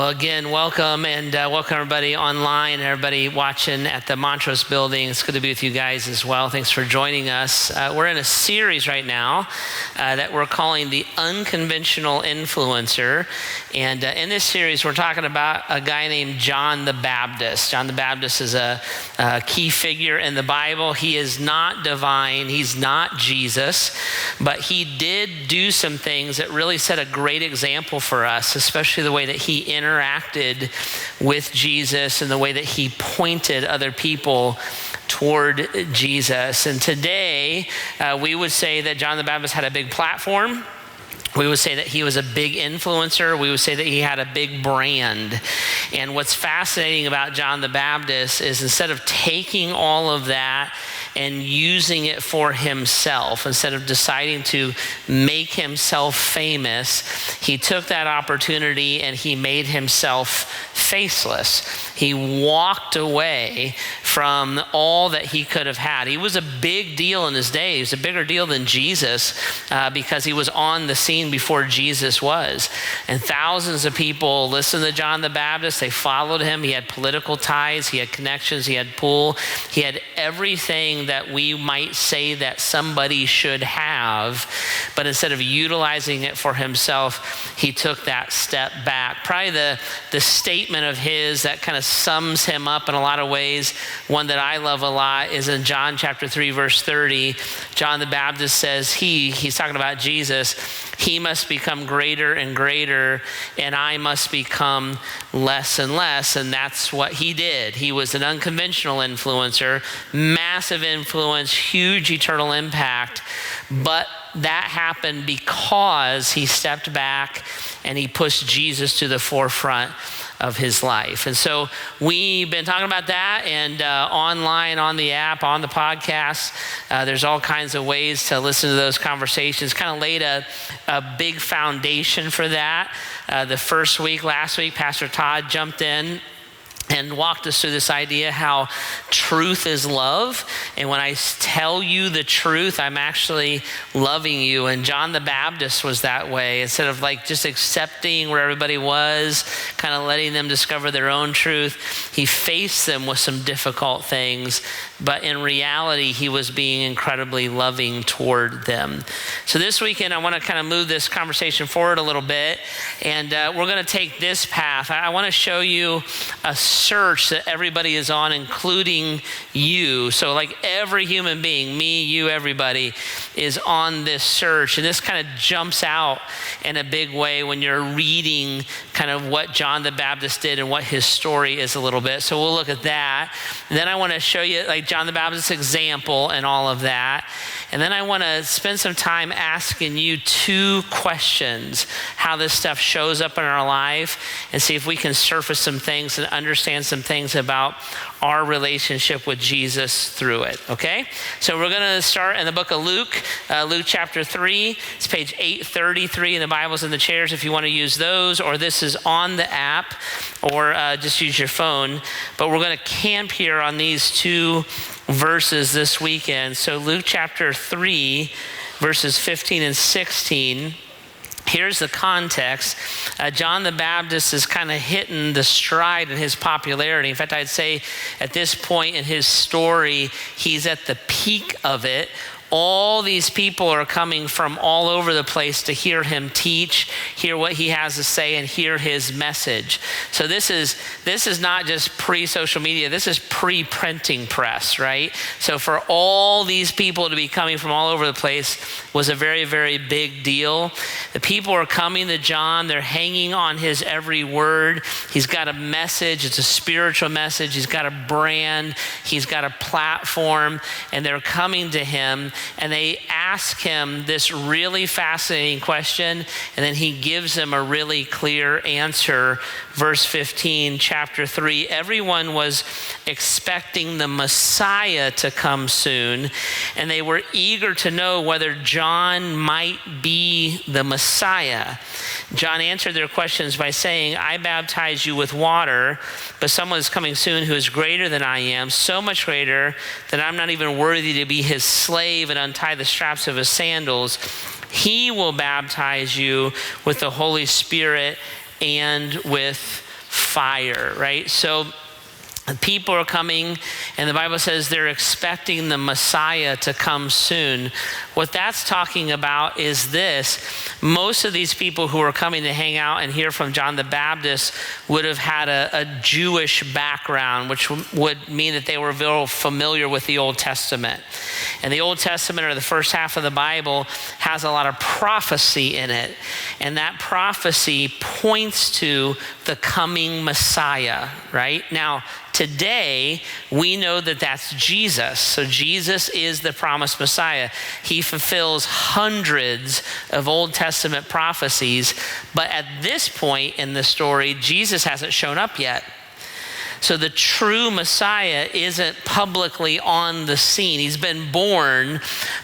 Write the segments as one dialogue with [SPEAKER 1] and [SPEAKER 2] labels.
[SPEAKER 1] Well, again, welcome, and welcome everybody online, everybody watching at the Montrose building. It's good to be with you guys as well. Thanks for joining us. We're in a series right now that we're calling the Unconventional Influencer. And in this series, we're talking about a guy named John the Baptist. John the Baptist is a key figure in the Bible. He is not divine. He's not Jesus. But he did do some things that really set a great example for us, especially the way that he interacted with Jesus and the way that he pointed other people toward Jesus. And today, we would say that John the Baptist had a big platform. We would say that he was a big influencer. We would say that he had a big brand. And what's fascinating about John the Baptist is instead of taking all of that and using it for himself, instead of deciding to make himself famous, he took that opportunity and he made himself faceless. He walked away from all that he could have had. He was a big deal in his day. He was a bigger deal than Jesus because he was on the scene before Jesus was. And thousands of people listened to John the Baptist. They followed him. He had political ties. He had connections. He had pull. He had everything that we might say that somebody should have. But instead of utilizing it for himself, he took that step back. Probably the statement of his that kind of sums him up in a lot of ways, one that I love a lot, is in John chapter 3, verse 30. John the Baptist says he's talking about Jesus, he must become greater and greater, and I must become less and less. And that's what he did. He was an unconventional influencer, massive influence, huge eternal impact. But that happened because he stepped back and he pushed Jesus to the forefront of his life. And so we've been talking about that, and online, on the app, on the podcast, there's all kinds of ways to listen to those conversations. Kind of laid a big foundation for that. The first week, last week, Pastor Todd jumped in and walked us through this idea how truth is love. And when I tell you the truth, I'm actually loving you. And John the Baptist was that way. Instead of like just accepting where everybody was, kind of letting them discover their own truth, he faced them with some difficult things. But in reality, he was being incredibly loving toward them. So this weekend, I want to kind of move this conversation forward a little bit. And we're going to take this path. I want to show you a search that everybody is on, including you. So like every human being, me, you, everybody is on this search. And this kind of jumps out in a big way when you're reading kind of what John the Baptist did and what his story is a little bit. So we'll look at that. And then I want to show you like John the Baptist's example and all of that. And then I want to spend some time asking you two questions, how this stuff shows up in our life, and see if we can surface some things and understand some things about our relationship with Jesus through it, okay? So we're going to start in the book of Luke, Luke chapter 3. It's page 833 in the Bibles in the chairs if you want to use those, or this is on the app, or just use your phone. But we're going to camp here on these two verses this weekend. So Luke chapter 3, verses 15 and 16. Here's the context. John the Baptist is kind of hitting the stride in his popularity. In fact, I'd say at this point in his story, he's at the peak of it. All these people are coming from all over the place to hear him teach, hear what he has to say, and hear his message. So this is not just pre-social media. This is pre-printing press, right? So for all these people to be coming from all over the place was a very, very big deal. The people are coming to John. They're hanging on his every word. He's got a message. It's a spiritual message. He's got a brand. He's got a platform, and they're coming to him. And they ask him this really fascinating question, and then he gives them a really clear answer. Verse 15, chapter 3, everyone was expecting the Messiah to come soon, and they were eager to know whether John might be the Messiah. John answered their questions by saying, I baptize you with water, but someone is coming soon who is greater than I am, so much greater that I'm not even worthy to be his slave and untie the straps of his sandals. He will baptize you with the Holy Spirit and with fire, right? So people are coming, and the Bible says they're expecting the Messiah to come soon. What that's talking about is this. Most of these people who are coming to hang out and hear from John the Baptist would have had a Jewish background, which would mean that they were very familiar with the Old Testament. And the Old Testament, or the first half of the Bible, has a lot of prophecy in it. And that prophecy points to the coming Messiah, right? Now, today, we know that that's Jesus. So Jesus is the promised Messiah. He fulfills hundreds of Old Testament prophecies, but at this point in the story, Jesus hasn't shown up yet. So the true Messiah isn't publicly on the scene. He's been born,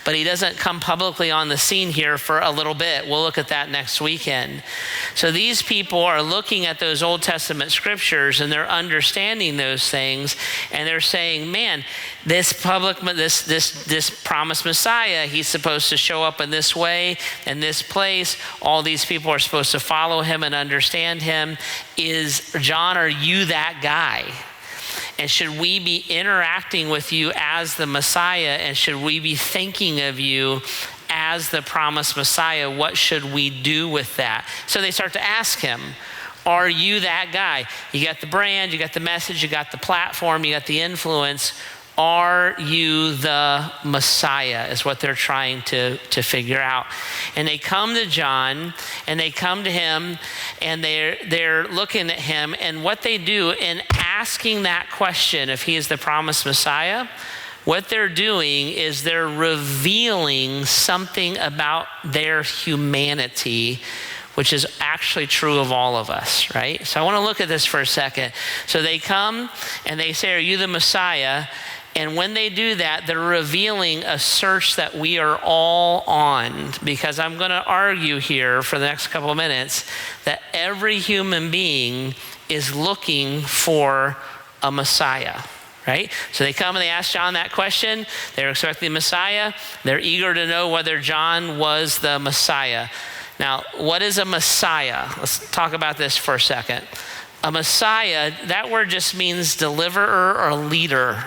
[SPEAKER 1] but he doesn't come publicly on the scene here for a little bit. We'll look at that next weekend. So these people are looking at those Old Testament scriptures, and they're understanding those things, and they're saying, man, this promised Messiah, he's supposed to show up in this way, in this place. All these people are supposed to follow him and understand him. John, are you that guy? And should we be interacting with you as the Messiah? And should we be thinking of you as the promised Messiah? What should we do with that? So they start to ask him, are you that guy? You got the brand, you got the message, you got the platform, you got the influence. Are you the Messiah is what they're trying to figure out. And they come to John, and they come to him, and they're looking at him, and what they do in asking that question, if he is the promised Messiah, what they're doing is they're revealing something about their humanity, which is actually true of all of us, right? So I want to look at this for a second. So they come and they say, are you the Messiah? And when they do that, they're revealing a search that we are all on, because I'm going to argue here for the next couple of minutes that every human being is looking for a Messiah, right? So they come and they ask John that question. They're expecting the Messiah. They're eager to know whether John was the Messiah. Now, what is a Messiah? Let's talk about this for a second. A Messiah, that word just means deliverer or leader.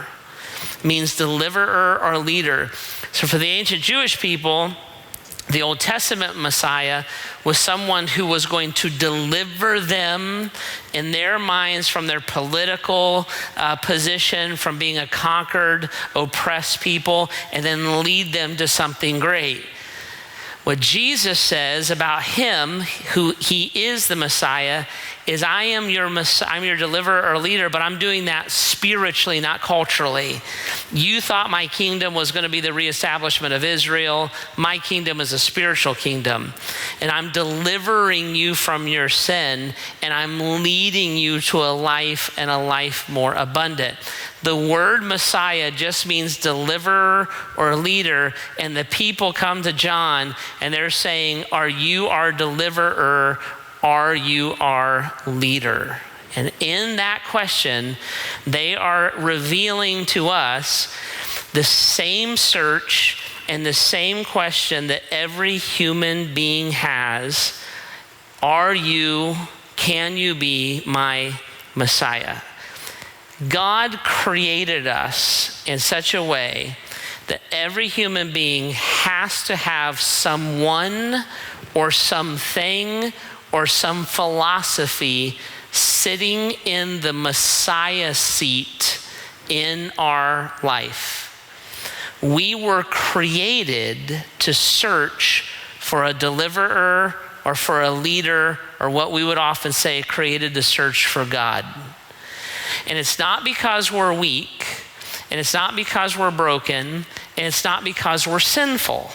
[SPEAKER 1] Means deliverer or leader. So for the ancient Jewish people, the Old Testament Messiah was someone who was going to deliver them in their minds from their political position, from being a conquered, oppressed people, and then lead them to something great. What Jesus says about him, who he is the Messiah, is I'm your deliverer or leader, but I'm doing that spiritually, not culturally. You thought my kingdom was going to be the reestablishment of Israel. My kingdom is a spiritual kingdom. And I'm delivering you from your sin, and I'm leading you to a life, and a life more abundant. The word Messiah just means deliverer or leader, and the people come to John and they're saying, are you our deliverer? Are you our leader? And in that question, they are revealing to us the same search and the same question that every human being has. Can you be my Messiah? God created us in such a way that every human being has to have someone or something or some philosophy sitting in the Messiah seat in our life. We were created to search for a deliverer or for a leader, or what we would often say, created to search for God. And it's not because we're weak, and it's not because we're broken, and it's not because we're sinful.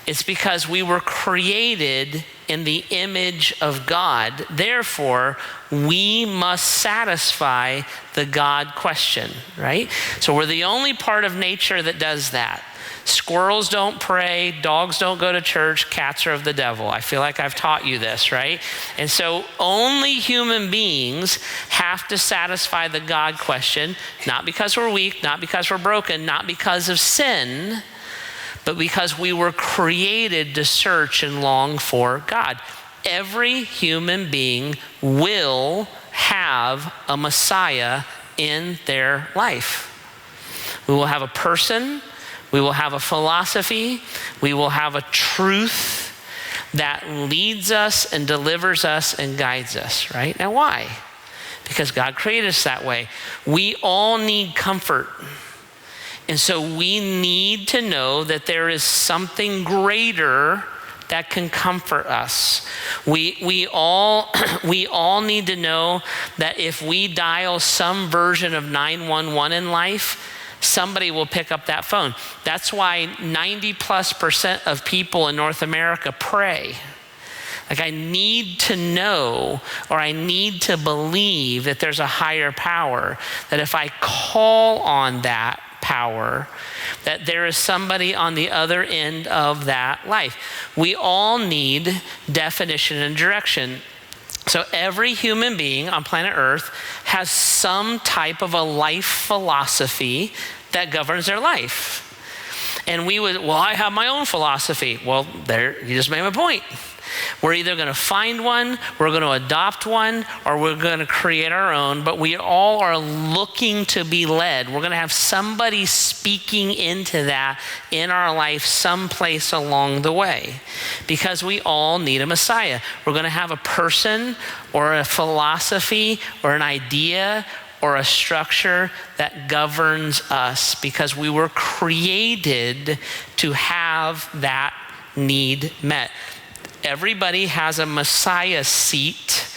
[SPEAKER 1] It's because we were created in the image of God. Therefore, we must satisfy the God question, right? So we're the only part of nature that does that. Squirrels don't pray, dogs don't go to church, cats are of the devil. I feel like I've taught you this, right? And so only human beings have to satisfy the God question, not because we're weak, not because we're broken, not because of sin, but because we were created to search and long for God. Every human being will have a Messiah in their life. We will have a person, we will have a philosophy, we will have a truth that leads us and delivers us and guides us, right? Now why? Because God created us that way. We all need comfort. And so we need to know that there is something greater that can comfort us. We all need to know that if we dial some version of 911 in life, somebody will pick up that phone. That's why 90+% of people in North America pray. Like, I need to know, or I need to believe that there's a higher power, that if I call on that power, that there is somebody on the other end of that life. We all need definition and direction. So every human being on planet Earth has some type of a life philosophy that governs their life. And I have my own philosophy. Well, there, you just made my point. We're either going to find one, we're going to adopt one, or we're going to create our own, but we all are looking to be led. We're going to have somebody speaking into that in our life someplace along the way, because we all need a Messiah. We're going to have a person or a philosophy or an idea or a structure that governs us, because we were created to have that need met. Everybody has a Messiah seat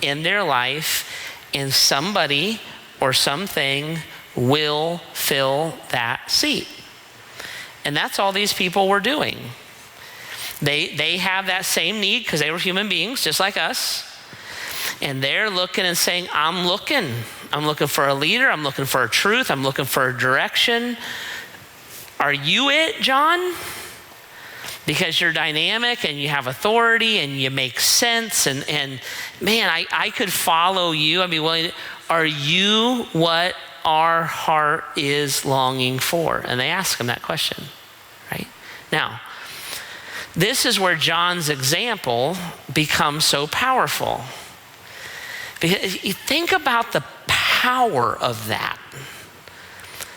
[SPEAKER 1] in their life, and somebody or something will fill that seat. And that's all these people were doing. They have that same need because they were human beings just like us. And they're looking and saying, I'm looking for a leader, I'm looking for a truth, I'm looking for a direction. Are you it, John? Because you're dynamic and you have authority and you make sense, and man, I could follow you. I'd be willing to. Are you what our heart is longing for? And they ask him that question, right? Now, this is where John's example becomes so powerful. Because you think about the power of that.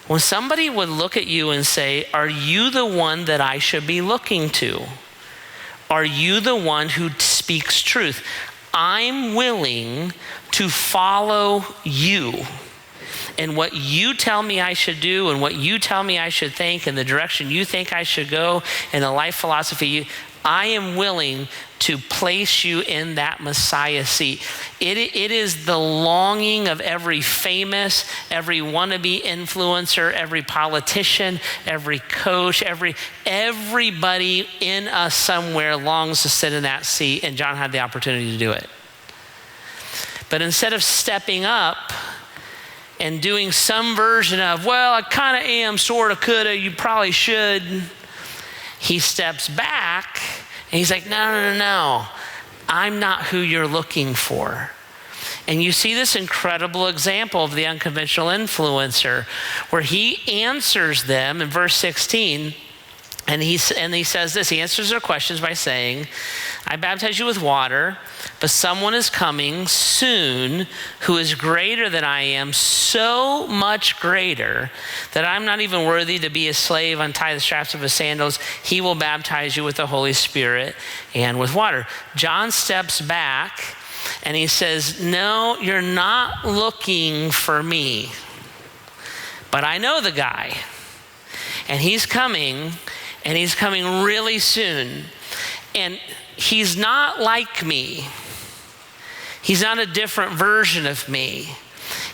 [SPEAKER 1] When somebody would look at you and say, are you the one that I should be looking to? Are you the one who speaks truth? I'm willing to follow you. And what you tell me I should do, and what you tell me I should think, and the direction you think I should go, and the life philosophy, I am willing to place you in that Messiah seat. It is the longing of every famous, every wannabe influencer, every politician, every coach, everybody in us somewhere longs to sit in that seat, and John had the opportunity to do it. But instead of stepping up and doing some version of, well, I kind of am, sort of, coulda, you probably should, he steps back and he's like, no, I'm not who you're looking for. And you see this incredible example of the unconventional influencer, where he answers them in verse 16, and he says this. He answers their questions by saying, I baptize you with water, but someone is coming soon who is greater than I am, so much greater that I'm not even worthy to be a slave, untie the straps of his sandals. He will baptize you with the Holy Spirit and with water. John steps back and he says, no, you're not looking for me, but I know the guy, and he's coming, and he's coming really soon. And he's not like me. He's not a different version of me.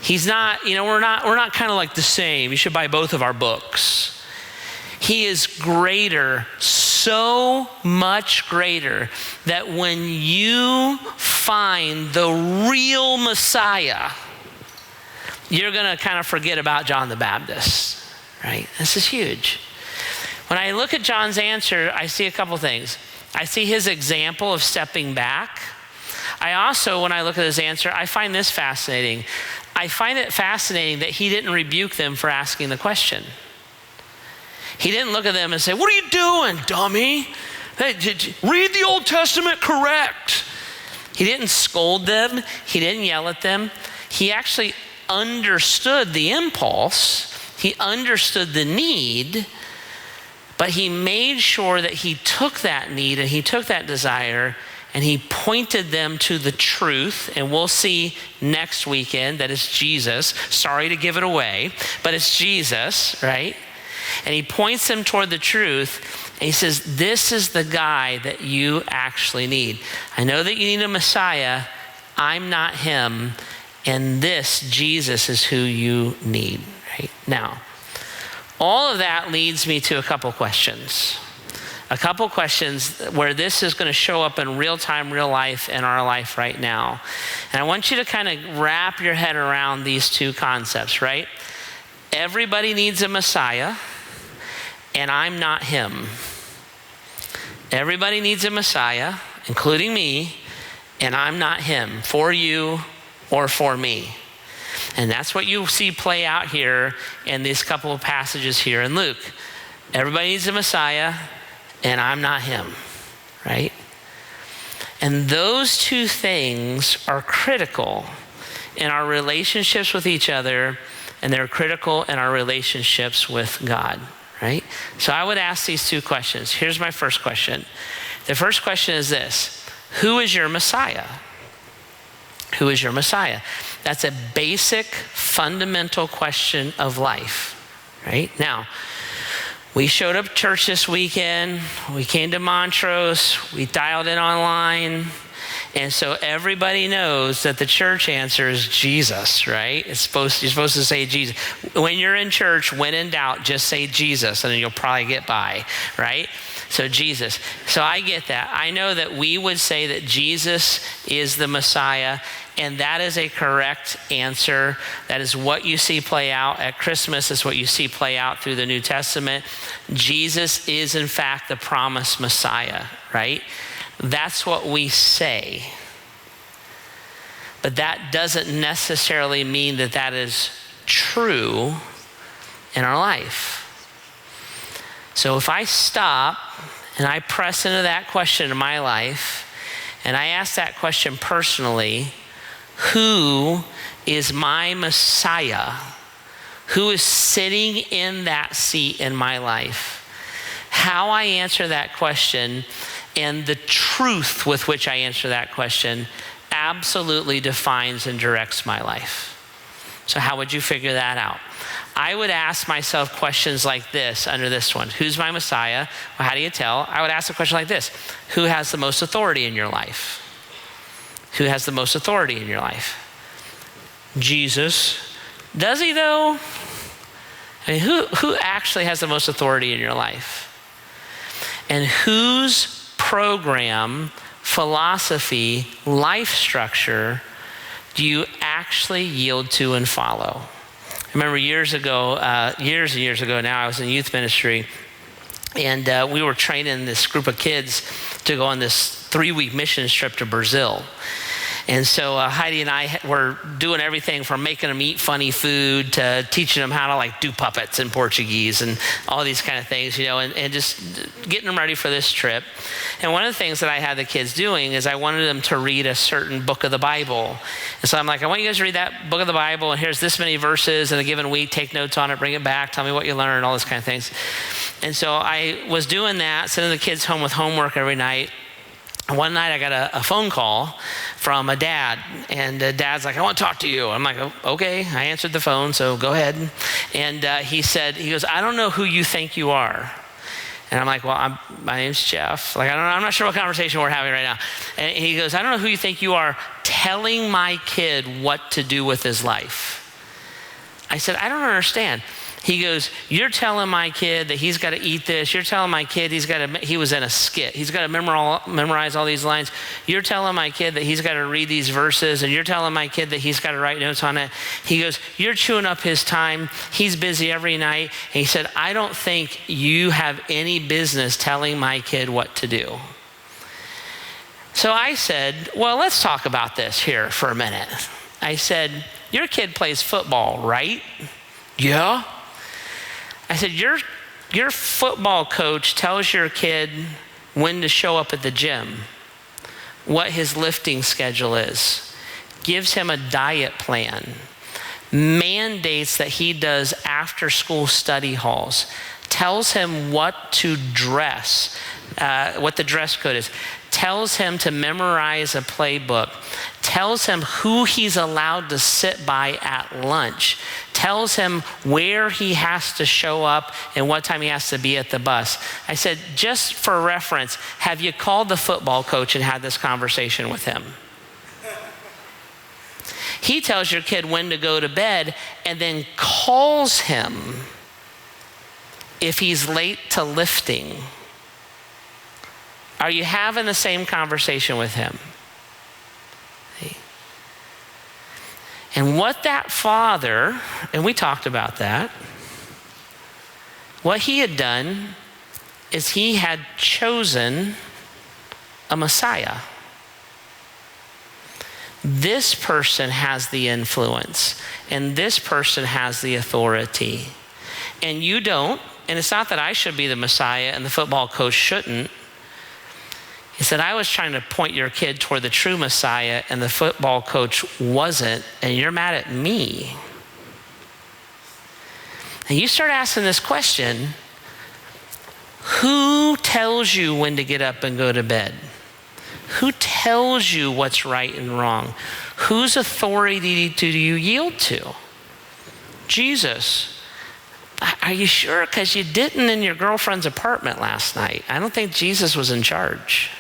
[SPEAKER 1] He's not, we're not kind of like the same. You should buy both of our books. He is greater, so much greater, that when you find the real Messiah, you're going to kind of forget about John the Baptist, right? This is huge. When I look at John's answer, I see a couple things. I see his example of stepping back. I also, when I look at his answer, I find this fascinating. I find it fascinating that he didn't rebuke them for asking the question. He didn't look at them and say, what are you doing, dummy? Hey, read the Old Testament correct. He didn't scold them. He didn't yell at them. He actually understood the impulse. He understood the need, but he made sure that he took that need and he took that desire and he pointed them to the truth. And we'll see next weekend that it's Jesus. Sorry to give it away, but it's Jesus, right? And he points them toward the truth. And he says, this is the guy that you actually need. I know that you need a Messiah. I'm not him. And this, Jesus, is who you need, right? Now, all of that leads me to a couple questions. A couple questions where this is going to show up in real time, real life, in our life right now. And I want you to kind of wrap your head around these two concepts, right? Everybody needs a Messiah, and I'm not him. Everybody needs a Messiah, including me, and I'm not him, for you or for me. And that's what you see play out here in these couple of passages here in Luke. Everybody needs a Messiah, and I'm not him, right? And those two things are critical in our relationships with each other, and they're critical in our relationships with God, right? So I would ask these two questions. Here's my first question. The first question is this: who is your Messiah? Who is your Messiah? That's a basic, fundamental question of life, right? Now, we showed up at church this weekend. We came to Montrose. We dialed in online. And so everybody knows that the church answer is Jesus, right? You're supposed to say Jesus. When you're in church, when in doubt, just say Jesus, and then you'll probably get by, right? So Jesus. So I get that. I know that we would say that Jesus is the Messiah, and that is a correct answer. That is what you see play out at Christmas. It's what you see play out through the New Testament. Jesus is, in fact, the promised Messiah, right? That's what we say. But that doesn't necessarily mean that that is true in our life. So if I stop and I press into that question in my life, and I ask that question personally, who is my Messiah? Who is sitting in that seat in my life? How I answer that question and the truth with which I answer that question absolutely defines and directs my life. So how would you figure that out? I would ask myself questions like this under this one. Who's my Messiah? Well, how do you tell? I would ask a question like this. Who has the most authority in your life? Who has the most authority in your life? Jesus. Does he though? I mean, who actually has the most authority in your life? And whose program, philosophy, life structure do you actually yield to and follow? I remember years and years ago now, I was in youth ministry, and we were training this group of kids to go on this 3-week mission trip to Brazil. And so Heidi and I were doing everything from making them eat funny food to teaching them how to like do puppets in Portuguese and all these kind of things, you know, and just getting them ready for this trip. And one of the things that I had the kids doing is I wanted them to read a certain book of the Bible. And so I'm like, I want you guys to read that book of the Bible, and here's this many verses in a given week. Take notes on it, bring it back, tell me what you learned, all those kind of things. And so I was doing that, sending the kids home with homework every night. One night I got a phone call from a dad, and dad's like, I want to talk to you. I'm like, oh, okay. I answered the phone, so go ahead. And he goes, I don't know who you think you are. And I'm like, well, my name's Jeff. Like, I'm not sure what conversation we're having right now. And he goes, I don't know who you think you are telling my kid what to do with his life. I said, I don't understand. He goes, you're telling my kid that he's got to eat this. You're telling my kid he was in a skit. He's got to memorize all these lines. You're telling my kid that he's got to read these verses, and you're telling my kid that he's got to write notes on it. He goes, you're chewing up his time. He's busy every night. And he said, I don't think you have any business telling my kid what to do. So I said, well, let's talk about this here for a minute. I said, your kid plays football, right? Yeah. I said, your football coach tells your kid when to show up at the gym. what his lifting schedule is, gives him a diet plan, mandates that he does after school study halls, tells him what to dress, what the dress code is, tells him to memorize a playbook, tells him who he's allowed to sit by at lunch, tells him where he has to show up and what time he has to be at the bus. I said, just for reference, have you called the football coach and had this conversation with him? He tells your kid when to go to bed and then calls him if he's late to lifting. Are you having the same conversation with him? And what that father, and we talked about that, what he had done is he had chosen a Messiah. This person has the influence, and this person has the authority. And you don't, and it's not that I should be the Messiah and the football coach shouldn't. He said, I was trying to point your kid toward the true Messiah and the football coach wasn't, and you're mad at me. And you start asking this question, who tells you when to get up and go to bed? Who tells you what's right and wrong? Whose authority do you yield to? Jesus. Are you sure? Because you didn't in your girlfriend's apartment last night. I don't think Jesus was in charge.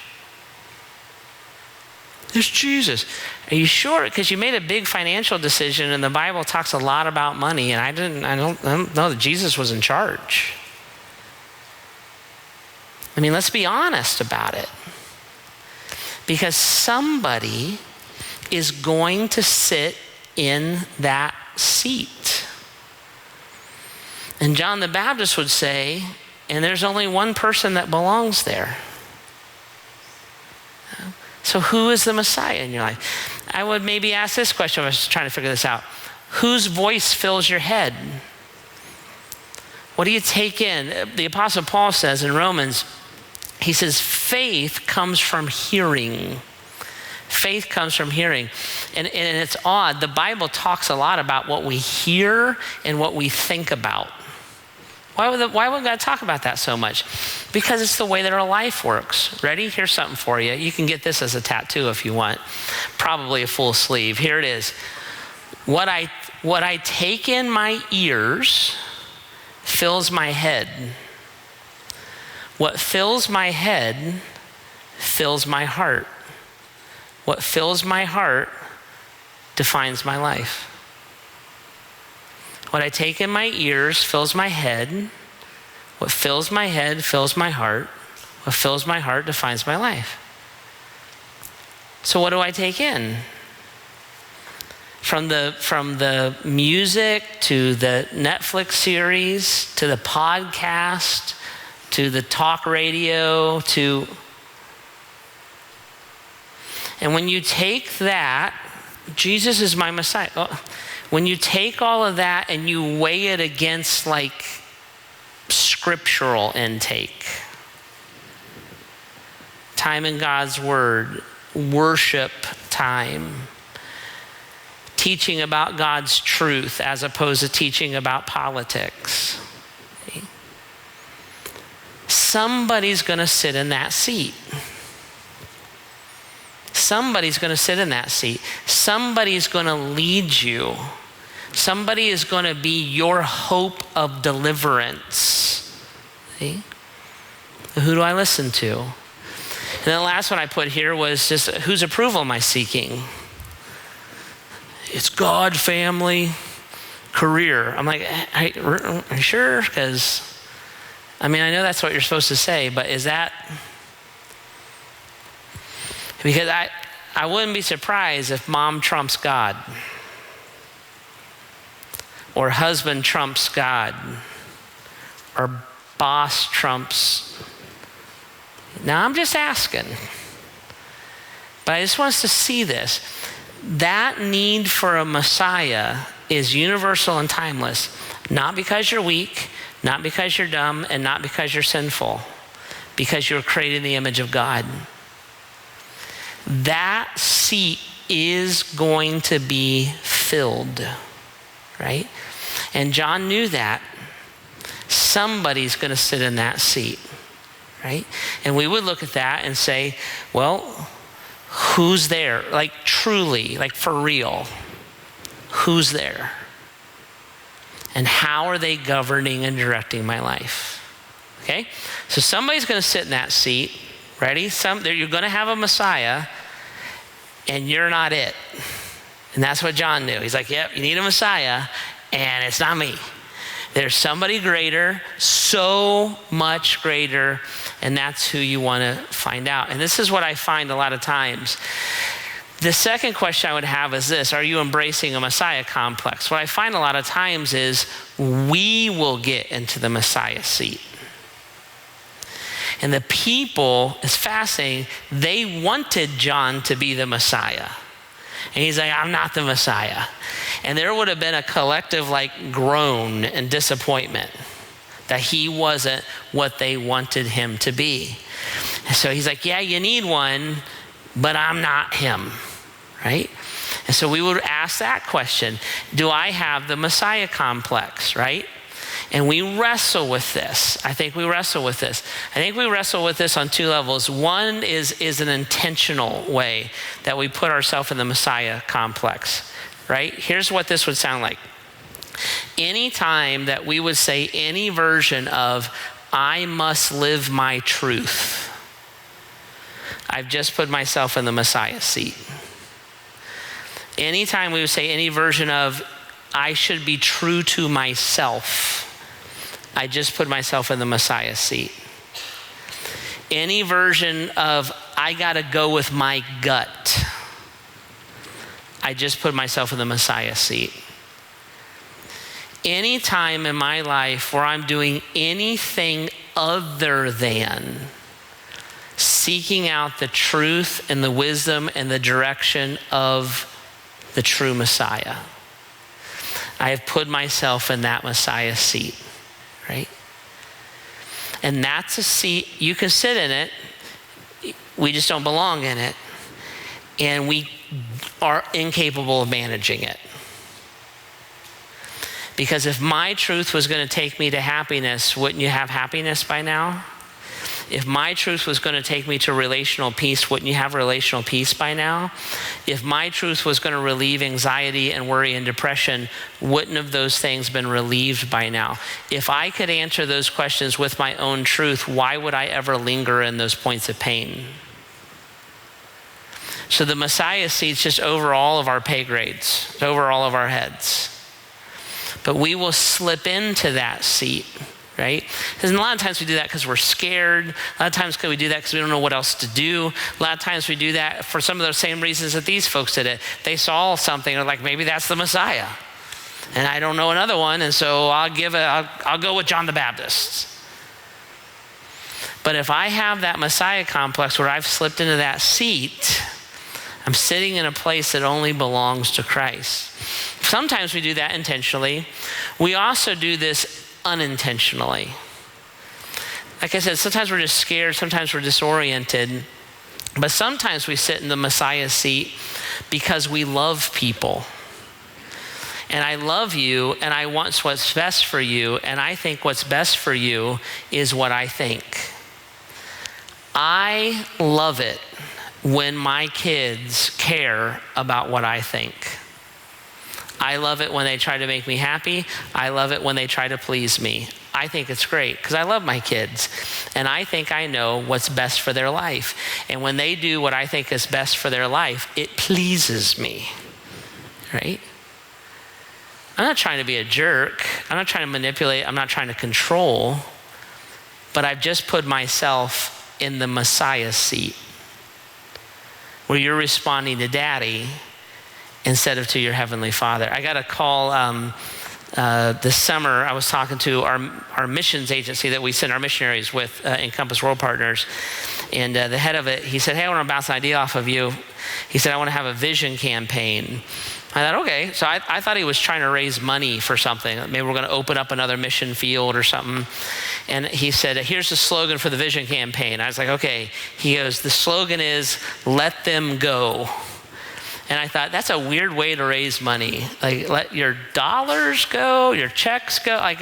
[SPEAKER 1] It's Jesus. Are you sure? Because you made a big financial decision and the Bible talks a lot about money, and I don't know that Jesus was in charge. I mean, let's be honest about it. Because somebody is going to sit in that seat. And John the Baptist would say, and there's only one person that belongs there. So who is the Messiah in your life? I would maybe ask this question. I was trying to figure this out. Whose voice fills your head? What do you take in? The Apostle Paul says in Romans, he says, faith comes from hearing. Faith comes from hearing. And it's odd. The Bible talks a lot about what we hear and what we think about. Why would God talk about that so much? Because it's the way that our life works. Ready? Here's something for you. You can get this as a tattoo if you want. Probably a full sleeve. Here it is. What I take in my ears fills my head. What fills my head fills my heart. What fills my heart defines my life. What I take in my ears fills my head. What fills my head fills my heart. What fills my heart defines my life. So what do I take in? From the music to the Netflix series to the podcast to the talk radio to... And when you take that, Jesus is my Messiah. When you take all of that and you weigh it against like scriptural intake, time in God's word, worship time, teaching about God's truth as opposed to teaching about politics. Somebody's going to sit in that seat. Somebody's going to sit in that seat. Somebody's going to lead you. Somebody is going to be your hope of deliverance. See? Who do I listen to? And then the last one I put here was just whose approval am I seeking? It's God, family, career. I'm like, are you sure? Because, I mean, I know that's what you're supposed to say, but is that... Because I wouldn't be surprised if mom trumps God, or husband trumps God, or boss trumps. Now I'm just asking, but I just want us to see this. That need for a Messiah is universal and timeless, not because you're weak, not because you're dumb, and not because you're sinful, because you're created in the image of God. that seat is going to be filled, right? And John knew that. Somebody's going to sit in that seat, right? And we would look at that and say, well, who's there? Like truly, like for real, who's there? And how are they governing and directing my life? Okay? So somebody's going to sit in that seat. Ready? You're going to have a Messiah, and you're not it. And that's what John knew. He's like, yep, you need a Messiah, and it's not me. There's somebody greater, so much greater, and that's who you want to find out. And this is what I find a lot of times. The second question I would have is this: are you embracing a Messiah complex? What I find a lot of times is we will get into the Messiah seat. And the people, it's fascinating, they wanted John to be the Messiah. And he's like, I'm not the Messiah. And there would have been a collective groan and disappointment that he wasn't what they wanted him to be. And so he's like, yeah, you need one, but I'm not him, right? And so we would ask that question: do I have the Messiah complex, right? And we wrestle with this. I think we wrestle with this. I think we wrestle with this on two levels. One is an intentional way that we put ourselves in the Messiah complex, right? Here's what this would sound like. Anytime that we would say any version of, I must live my truth, I've just put myself in the Messiah seat. Anytime we would say any version of, I should be true to myself, I just put myself in the Messiah seat. Any version of, I gotta go with my gut, I just put myself in the Messiah seat. Any time in my life where I'm doing anything other than seeking out the truth and the wisdom and the direction of the true Messiah, I have put myself in that Messiah seat, right? And that's a seat, you can sit in it, we just don't belong in it, and we are incapable of managing it. Because if my truth was going to take me to happiness, wouldn't you have happiness by now? If my truth was going to take me to relational peace, wouldn't you have relational peace by now? If my truth was going to relieve anxiety and worry and depression, wouldn't have those things been relieved by now? If I could answer those questions with my own truth, why would I ever linger in those points of pain? So the Messiah seat's just over all of our pay grades, it's over all of our heads. But we will slip into that seat, right? Because a lot of times we do that because we're scared. A lot of times we do that because we don't know what else to do. A lot of times we do that for some of those same reasons that these folks did it. They saw something, they're like, maybe that's the Messiah. And I don't know another one, and so I'll go with John the Baptist. But if I have that Messiah complex where I've slipped into that seat, I'm sitting in a place that only belongs to Christ. Sometimes we do that intentionally. We also do this unintentionally. Like I said, sometimes we're just scared, sometimes we're disoriented, but sometimes we sit in the Messiah seat because we love people. And I love you, and I want what's best for you, and I think what's best for you is what I think. I love it when my kids care about what I think. I love it when they try to make me happy. I love it when they try to please me. I think it's great because I love my kids, and I think I know what's best for their life. And when they do what I think is best for their life, it pleases me, right? I'm not trying to be a jerk. I'm not trying to manipulate. I'm not trying to control, but I've just put myself in the Messiah seat where you're responding to Daddy instead of to your Heavenly Father. I got a call this summer. I was talking to our missions agency that we send our missionaries with, Encompass World Partners. And the head of it, he said, hey, I want to bounce an idea off of you. He said, I want to have a vision campaign I thought, okay. So I thought he was trying to raise money for something. Maybe we're going to open up another mission field or something. And he said, here's the slogan for the vision campaign. I was like, okay. He goes, the slogan is, let them go. And I thought, that's a weird way to raise money. Like, let your dollars go, your checks go. Like,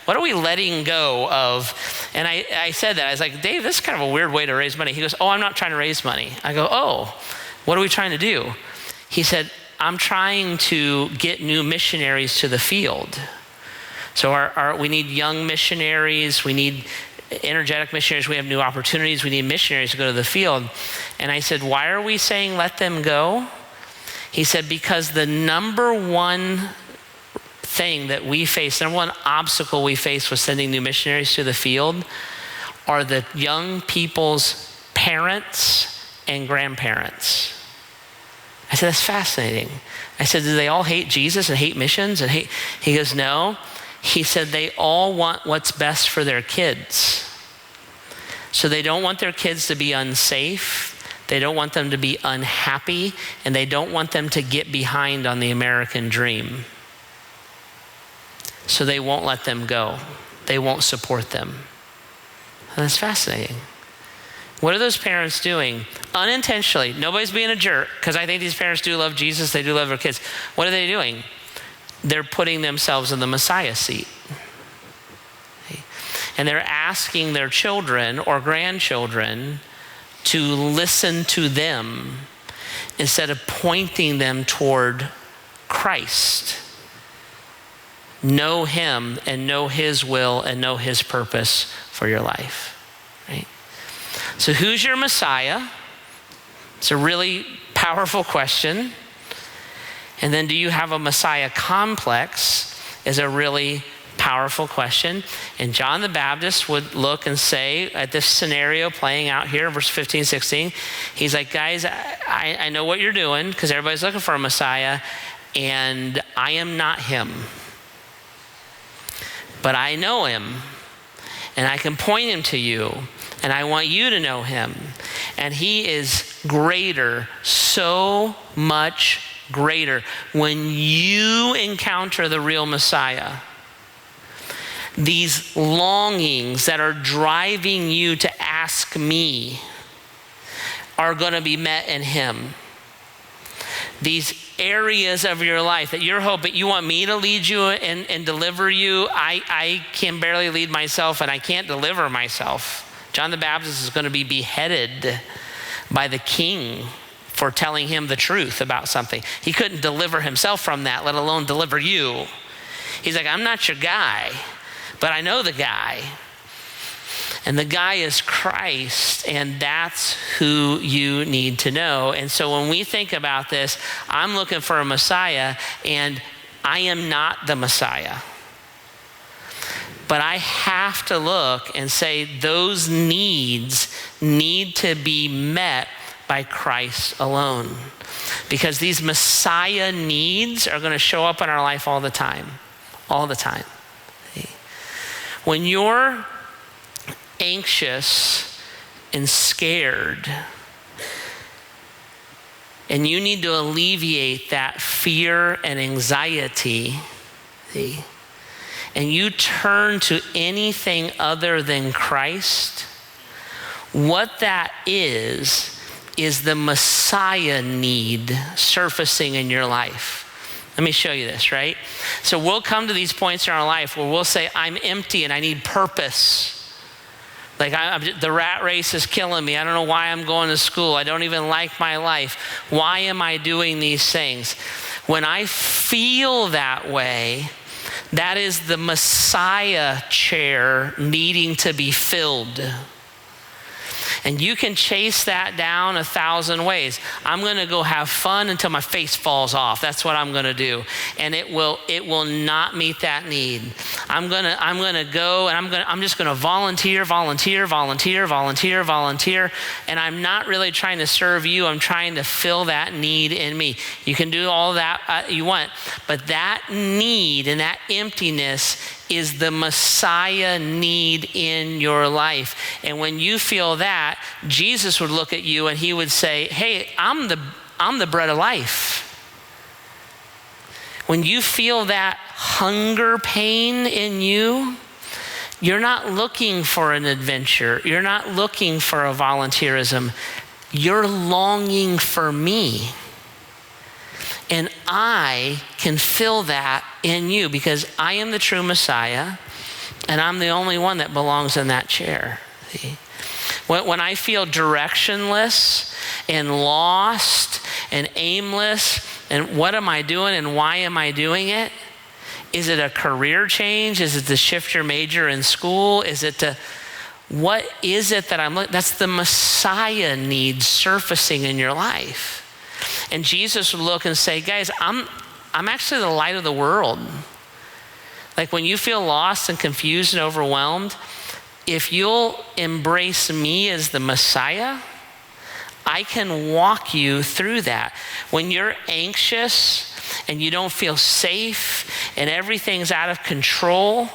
[SPEAKER 1] what are we letting go of? And I said that. I was like, Dave, this is kind of a weird way to raise money. He goes, oh, I'm not trying to raise money. I go, oh, what are we trying to do? He said, I'm trying to get new missionaries to the field. So we need young missionaries. We need energetic missionaries. We have new opportunities. We need missionaries to go to the field. And I said, why are we saying let them go? He said, because the number one thing that we face, number one obstacle we face with sending new missionaries to the field are the young people's parents and grandparents. I said, that's fascinating. I said, do they all hate Jesus and hate missions? And hate? He goes, no. He said, they all want what's best for their kids. So they don't want their kids to be unsafe. They don't want them to be unhappy. And they don't want them to get behind on the American dream. So they won't let them go. They won't support them. And that's fascinating. What are those parents doing? Unintentionally. Nobody's being a jerk, because I think these parents do love Jesus. They do love their kids. What are they doing? They're putting themselves in the Messiah seat. And they're asking their children or grandchildren to listen to them instead of pointing them toward Christ. Know him and know his will and know his purpose for your life. Right? So who's your Messiah? It's a really powerful question. And then do you have a Messiah complex is a really powerful question. And John the Baptist would look and say at this scenario playing out here, verse 15, 16, he's like, guys, I know what you're doing because everybody's looking for a Messiah and I am not him. But I know him and I can point him to you. And I want you to know him. And he is greater, so much greater. When you encounter the real Messiah, these longings that are driving you to ask me are going to be met in him. These areas of your life that you're hoping, you want me to lead you and deliver you. I can barely lead myself and I can't deliver myself. John the Baptist is going to be beheaded by the king for telling him the truth about something. He couldn't deliver himself from that, let alone deliver you. He's like, I'm not your guy, but I know the guy. And the guy is Christ, and that's who you need to know. And so when we think about this, I'm looking for a Messiah, and I am not the Messiah. But I have to look and say those needs need to be met by Christ alone. Because these Messiah needs are going to show up in our life all the time. All the time. When you're anxious and scared, and you need to alleviate that fear and anxiety, and you turn to anything other than Christ, what that is the Messiah need surfacing in your life. Let me show you this, right? So we'll come to these points in our life where we'll say, I'm empty and I need purpose. Like the rat race is killing me. I don't know why I'm going to school. I don't even like my life. Why am I doing these things? When I feel that way, that is the Messiah chair needing to be filled. And you can chase that down 1,000 ways. I'm going to go have fun until my face falls off. That's what I'm going to do. And it will not meet that need. I'm going to go and I'm just going to volunteer. And I'm not really trying to serve you. I'm trying to fill that need in me. You can do all that you want. But that need and that emptiness is the Messiah need in your life. And when you feel that, Jesus would look at you and he would say, hey, I'm the bread of life. When you feel that hunger pain in you, you're not looking for an adventure. You're not looking for a volunteerism. You're longing for me. And I can fill that in you because I am the true Messiah and I'm the only one that belongs in that chair. See? When I feel directionless and lost and aimless and what am I doing and why am I doing it? Is it a career change? Is it to shift your major in school? What is it that that's the Messiah need surfacing in your life. And Jesus would look and say, guys, I'm actually the light of the world. Like when you feel lost and confused and overwhelmed, if you'll embrace me as the Messiah, I can walk you through that. When you're anxious and you don't feel safe and everything's out of control,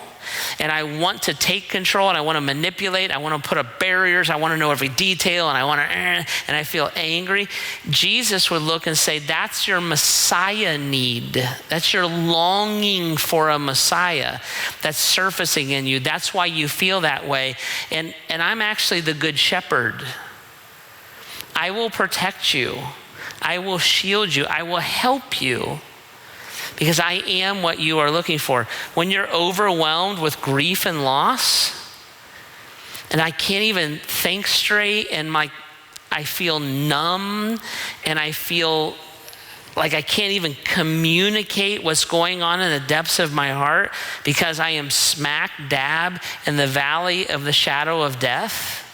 [SPEAKER 1] and I want to take control and I want to manipulate, I want to put up barriers, I want to know every detail, and and I feel angry, Jesus would look and say, that's your Messiah need. That's your longing for a Messiah that's surfacing in you. That's why you feel that way. And I'm actually the good shepherd. I will protect you. I will shield you. I will help you. Because I am what you are looking for. When you're overwhelmed with grief and loss, and I can't even think straight, and I feel numb, and I feel like I can't even communicate what's going on in the depths of my heart because I am smack dab in the valley of the shadow of death.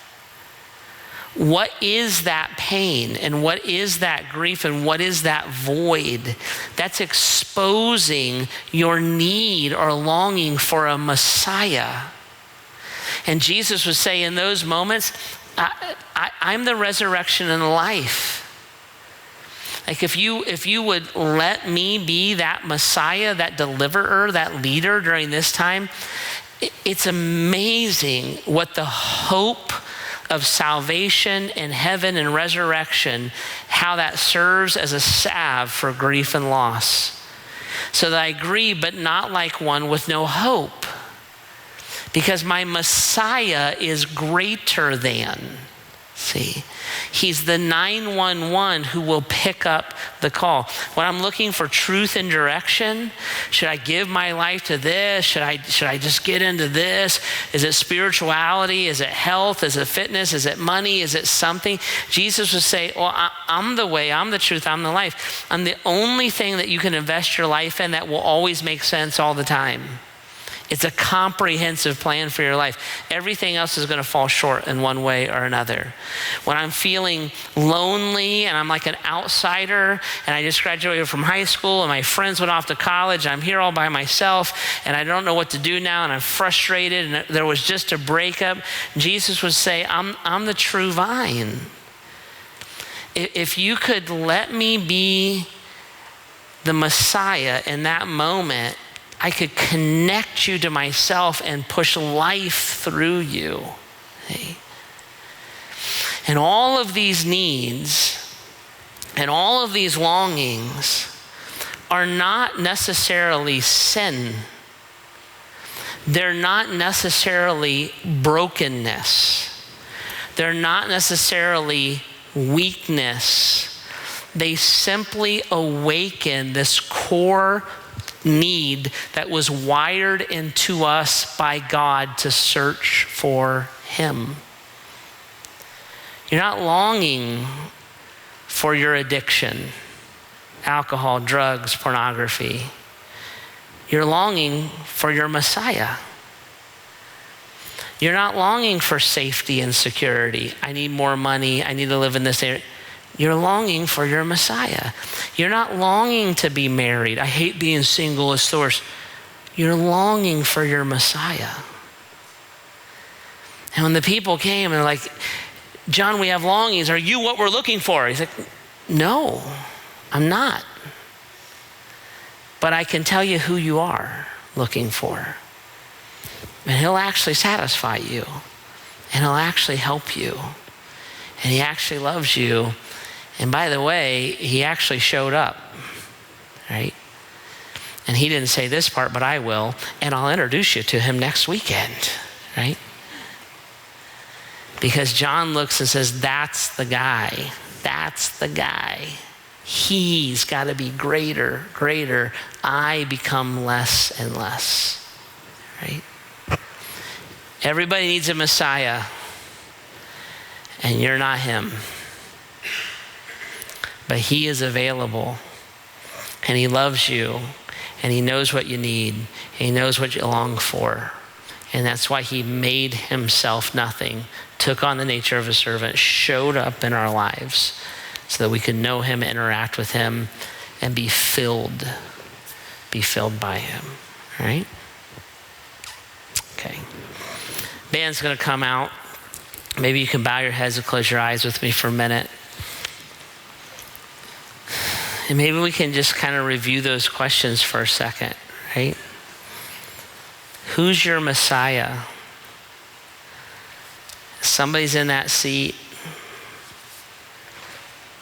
[SPEAKER 1] What is that pain and what is that grief and what is that void? That's exposing your need or longing for a Messiah. And Jesus would say in those moments, I'm the resurrection and life. Like if you would let me be that Messiah, that deliverer, that leader during this time, it's amazing what the hope of salvation and heaven and resurrection, how that serves as a salve for grief and loss. So that I grieve, but not like one with no hope. Because my Messiah is greater than. See, he's the 911 who will pick up the call. When I'm looking for truth and direction, should I give my life to this? Should I just get into this? Is it spirituality? Is it health? Is it fitness? Is it money? Is it something? Jesus would say, well, I'm the way, I'm the truth, I'm the life. I'm the only thing that you can invest your life in that will always make sense all the time. It's a comprehensive plan for your life. Everything else is going to fall short in one way or another. When I'm feeling lonely and I'm like an outsider and I just graduated from high school and my friends went off to college, I'm here all by myself and I don't know what to do now and I'm frustrated and there was just a breakup, Jesus would say, I'm the true vine. If you could let me be the Messiah in that moment, I could connect you to myself and push life through you. See? And all of these needs and all of these longings are not necessarily sin. They're not necessarily brokenness. They're not necessarily weakness. They simply awaken this core need that was wired into us by God to search for him. You're not longing for your addiction, alcohol, drugs, pornography. You're longing for your Messiah. You're not longing for safety and security. I need more money. I need to live in this area. You're longing for your Messiah. You're not longing to be married. I hate being single as source. You're longing for your Messiah. And when the people came and they're like, John, we have longings. Are you what we're looking for? He's like, no, I'm not. But I can tell you who you are looking for. And he'll actually satisfy you. And he'll actually help you. And he actually loves you. And by the way, he actually showed up, right? And he didn't say this part, but I will, and I'll introduce you to him next weekend, right? Because John looks and says, that's the guy. That's the guy. He's got to be greater. I become less and less, right? Everybody needs a Messiah, and you're not him. But he is available, and he loves you, and he knows what you need, and he knows what you long for. And that's why he made himself nothing, took on the nature of a servant, showed up in our lives so that we could know him, interact with him, and be filled by him, all right? Okay. Band's gonna come out. Maybe you can bow your heads and close your eyes with me for a minute. And maybe we can just kind of review those questions for a second, right? Who's your Messiah? Somebody's in that seat.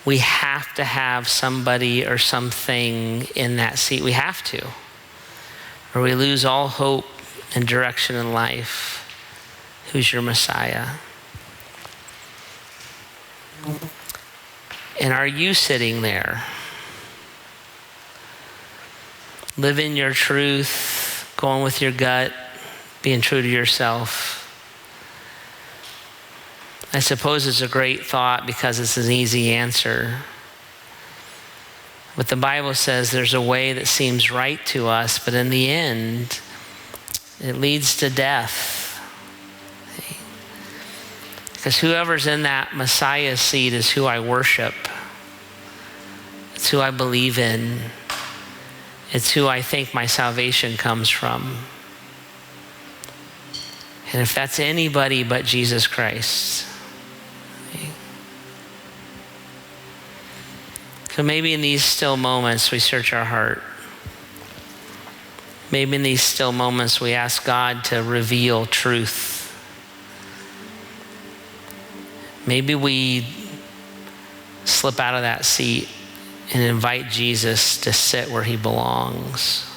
[SPEAKER 1] We have to have somebody or something in that seat. We have to. Or we lose all hope and direction in life. Who's your Messiah? And are you sitting there? Living your truth, going with your gut, being true to yourself. I suppose it's a great thought because it's an easy answer. But the Bible says there's a way that seems right to us, but in the end, it leads to death. Because whoever's in that Messiah seat is who I worship. It's who I believe in. It's who I think my salvation comes from. And if that's anybody but Jesus Christ. So maybe in these still moments we search our heart. Maybe in these still moments we ask God to reveal truth. Maybe we slip out of that seat and invite Jesus to sit where he belongs.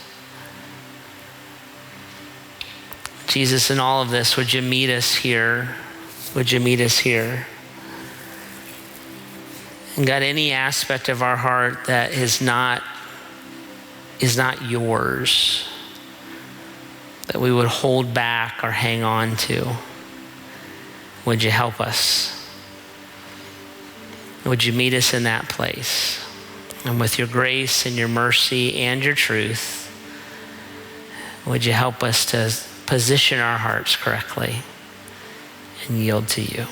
[SPEAKER 1] Jesus, in all of this, would you meet us here? Would you meet us here? And God, any aspect of our heart that is not yours, that we would hold back or hang on to, would you help us? Would you meet us in that place? And with your grace and your mercy and your truth, would you help us to position our hearts correctly and yield to you?